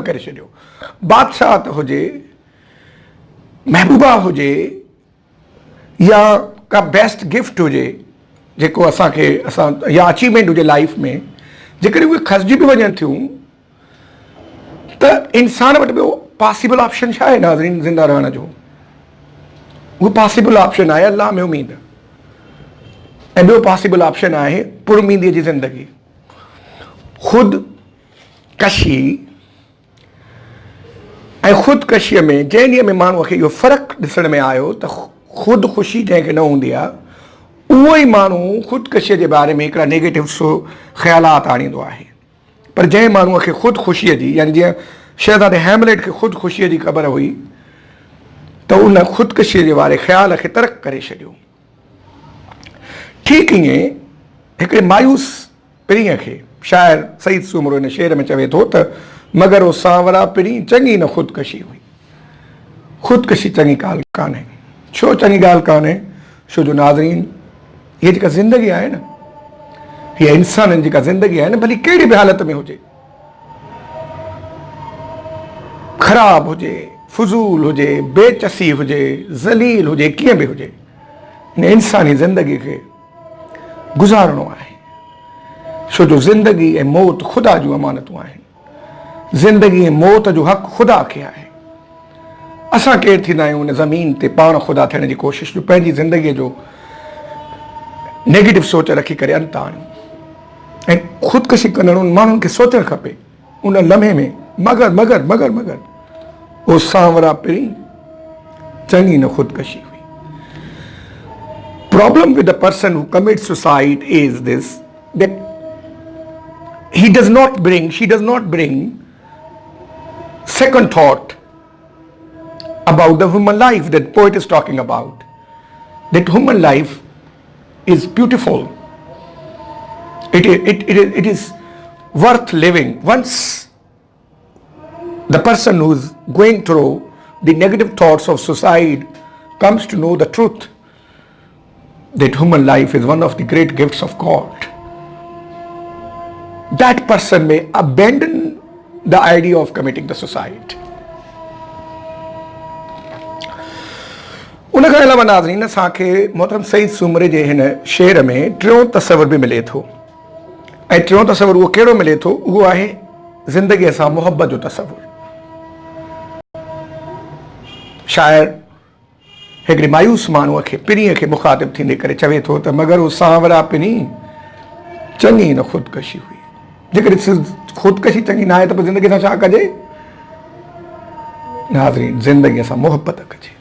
करे छॾियो। बादशाह हुजे, महबूबा हुजे, या का बेस्ट गिफ्ट हुजे जेको असां या अचीवमेंट हुजे लाइफ में, जेकॾहिं उहे खसिजी बि वञनि थियूं त इंसान वटि ॿियो पॉसिबल ऑप्शन छा आहे नाज़रीन ज़िंदा रहण जो? उहो पॉसिबल ऑप्शन आहे अल्लाह में उमीद, ऐं ॿियो पॉसिबल ऑप्शन आहे पुरउमीदीअ जी ज़िंदगी। ख़ुदकशी ऐं ख़ुदकशीअ में जंहिं ॾींहं में माण्हूअ खे इहो फ़र्क़ु ॾिसण में आयो त ख़ुदि जंहिंखे न हूंदी आहे, उहो ई माण्हू ख़ुदकशीअ जे बारे में हिकिड़ा नेगेटिव ख़्यालात आणींदो आहे। पर जंहिं माण्हूअ खे ख़ुदि जी, यानी जीअं शहज़ादे हैमलेट खे ख़ुदि जी ख़बर हुई त उन ख़ुदकशीअ जे वारे ख़्याल खे तर्क करे छॾियो। ठीकु ईअं हिकिड़े मायूस पिरीअ खे शाइर सईद सूमरो हिन शेर में चवे थो त मगर वो सांवरा पिरी चङी न ख़ुदकशी हुई। ख़ुदकशी चङी ॻाल्हि कान्हे। छो चङी ॻाल्हि कान्हे? छो जो नाज़रीन हीअ जेका ज़िंदगी आहे न, हीअ इंसाननि जेका ज़िंदगी आहे न, भली कहिड़ी बि हालत में हुजे, ख़राब हुजे, फज़ूल हुजे, बेचसी हुजे, ज़लील हुजे, कीअं बि हुजे, हिन इंसानी ज़िंदगी खे गुज़ारणो आहे। छो जो ज़िंदगी ऐं मौत ख़ुदा जूं अमानतूं आहिनि। ज़िंदगी ऐं मौत जो हक़ ख़ुदा खे आहे। असां केरु थींदा आहियूं उन ज़मीन ते पाण ख़ुदा थियण जी कोशिशि जो पंहिंजी ज़िंदगीअ जो नेगेटिव सोच रखी करे अंत आणियूं। ऐं ख़ुदकशी कंदड़ उन माण्हुनि खे सोचणु खपे उन लम्हे में मगर मगर मगर मगर वो सांवरा पिरी चङी न ख़ुदकशी हुई। Problem with the person who commits suicide is this, that she does not bring second thought about the human life that poet is talking about. That human life is beautiful. It is worth living. Once the person who is going through the negative thoughts of suicide comes to know the truth that human life is one of the great gifts of God, that person may abandon the idea of committing the suicide. उन खां अलावा नाज़रीन असांखे मोहतरम सईद सूमरे जे हिन शेर में टियों तसवर बि मिले थो, ऐं टियों तसवर उहो कहिड़ो मिले थो? उहो आहे ज़िंदगीअ सां मुहबत जो तसवुर। शाइर हिकिड़े मायूस माण्हूअ खे पिरीअ खे मुखातिब थींदे करे चवे थो त मगर वो सांवरा पिरी चङी न ख़ुदकशी हुई। जेकॾहिं ख़ुदकशी चङी न आहे त पोइ ज़िंदगीअ सां छा कजे? नाज़रीन ज़िंदगीअ सां मुहबत कजे,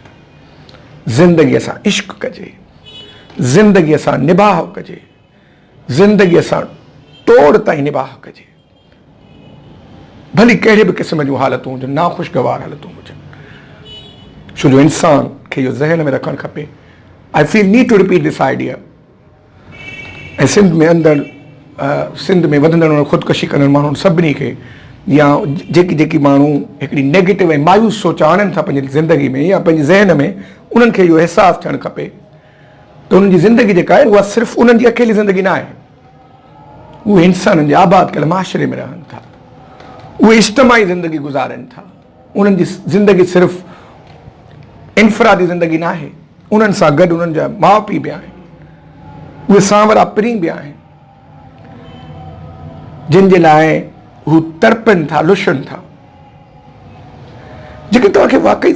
ज़िंदगीअ सां इश्क कजे, ज़िंदगीअ सां निबाह कजे, ज़िंदगीअ सां तोड़ ताईं निबाह कजे, भली कहिड़े बि क़िस्म जूं हालतूं हुजनि, नाख़ुशगवार हालतूं हुजनि। छो जो इंसान खे इहो ज़हन में रखणु खपे। I feel need to repeat this idea. ऐं सिंध में वधंदड़ ख़ुदकशी कंदड़ माण्हुनि सभिनी खे, या जेकी माण्हू हिकिड़ी नेगेटिव ऐं मायूस सोच आणनि था पंहिंजी ज़िंदगी में या पंहिंजे ज़हन में, उन्हनि खे इहो अहसासु थियणु खपे त उन्हनि जी ज़िंदगी जेका आहे उहा सिर्फ़ु उन्हनि जी अकेली ज़िंदगी न आहे। उहे इंसाननि जे आबाद कयल माशरे में रहनि था, उहे इज्तमाही ज़िंदगी गुज़ारनि था। उन्हनि जी ज़िंदगी सिर्फ़ु इनफरादी ज़िंदगी न आहे, उन्हनि सां गॾु उन्हनि जा माउ पीउ बि आहिनि, उहे सांवरा पिरी बि आहिनि जिन जे लाइ हू तड़पनि था, लुशनि था। जेके तव्हांखे वाक़ई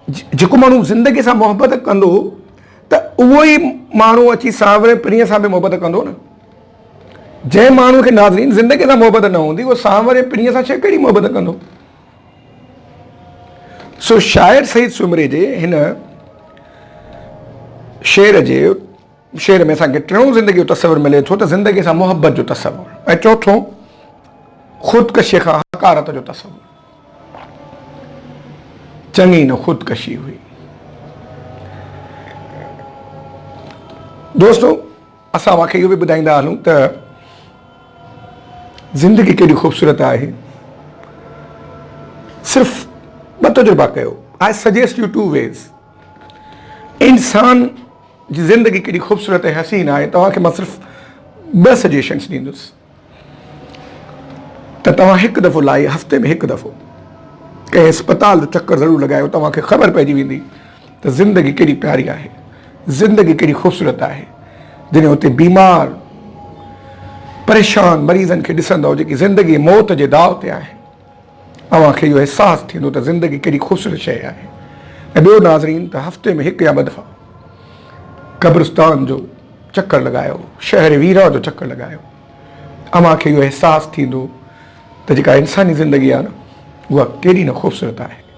जेको माण्हू ज़िंदगी सां मुहबत कंदो त उहो ई माण्हू अची सांवरे पिरीअ सां बि मुहबत कंदो न। जंहिं माण्हू खे नाज़रीन ज़िंदगी सां मुहबत न हूंदी उहो सांवरे पिरीअ सां कहिड़ी मुहबत कंदो? सो शाइर सईद सूमरे जे हिन शेर में असांखे टियों ज़िंदगी जो तसवुरु मिले थो त ज़िंदगी सां मुहबत जो तसवुरु, ऐं चौथों ख़ुदकशीअ खां हकारत जो तसवुरु। चङी न ख़ुदकशी हुई। दोस्तों असां मूंखे इहो बि ॿुधाईंदा हलूं त ज़िंदगी केॾी ख़ूबसूरत आहे। सिर्फ़ु ॿ तजुर्बा कयो। I suggest you to weigh. इंसान जी ज़िंदगी केॾी ख़ूबसूरत ऐं हसीन आहे। तव्हांखे मां सिर्फ़ु ॿ सजेशन्स ॾींदुसि त त तव्हां हिकु दफ़ो लाइ हफ़्ते में हिकु दफ़ो कंहिं अस्पताल जो चकर ज़रूरु लॻायो, तव्हांखे ख़बर पइजी वेंदी त ज़िंदगी केॾी प्यारी आहे, ज़िंदगी केॾी ख़ूबसूरत आहे। जॾहिं उते बीमार परेशान मरीज़नि खे ॾिसंदव जेकी ज़िंदगी मौत जे दाव ते आहे, तव्हांखे इहो अहसासु थींदो त ज़िंदगी केॾी ख़ूबसूरत शइ आहे। ऐं ॿियो नाज़रीन, त हफ़्ते में हिकु या ॿ दफ़ा क़ब्रिस्तान जो चकर लॻायो, शहर वीरा जो चकर लॻायो। तव्हांखे इहो अहसासु थींदो त जेका इंसानी ज़िंदगी आहे न, उहा केॾी न ख़ूबसूरत आहे।